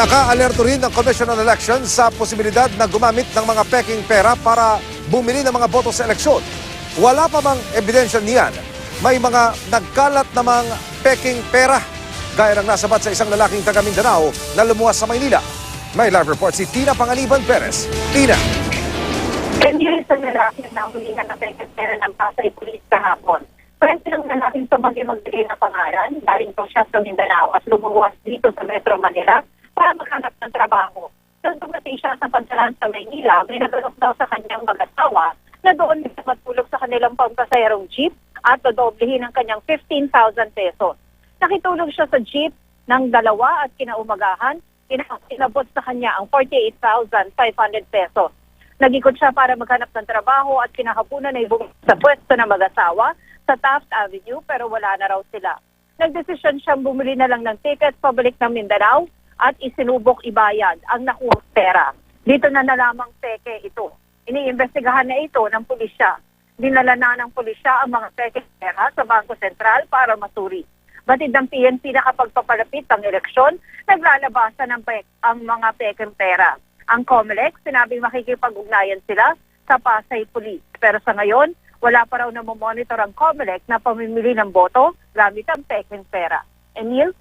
Naka-alerto rin ang Commission on Elections sa posibilidad na gumamit ng mga peking pera para bumili ng mga boto sa eleksyon. Wala pa bang ebidensya niyan? May mga nagkalat namang peking pera, gaya ng nasabat sa isang lalaking taga Mindanao na lumuwas sa Maynila. May live report si Tina Panganiban Perez. Tina. Hindi sa lalaki na hulingan ng peking pera ng Pasay Police kahapon. Pwede ng lalaking tumagi magbigay ng pangalan, galing po siya sa Mindanao at lumuwas dito sa Metro Manila para maghanap ng trabaho. Nang dumating siya sa pagdalan sa Maynila, may nagalok daw sa kanyang mag-asawa na doon matulog sa kanilang pampasayarong jeep at dodoblehin ang kanyang 15,000 pesos. Nakitulog siya sa jeep ng dalawa at kinaumagahan, inabot sa kanya ang 48,500 pesos. Nag-ikot siya para maghanap ng trabaho at kinahapunan ay bumalik sa pwesto ng mag-asawa sa Taft Avenue pero wala na raw sila. Nagdesisyon siyang bumili na lang ng ticket pabalik ng Mindanao at isinubok ibayad ang nakuha pera. Dito na lamang peke ito. Iniimbestigahan na ito ng pulisya. Dinala na ng pulisya ang mga peke pera sa Bangko Sentral para masuri. Batid ng PNP na kapag papalapit ang eleksyon, naglalabasan ang mga pekeng pera. Ang COMELEC, sinabing makikipag-ugnayan sila sa Pasay Police. Pero sa ngayon, wala pa raw na monitor ang COMELEC na pamimili ng boto gamit ang pekeng pera. Emil?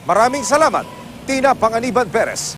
Maraming salamat, Tina Panganiban Perez.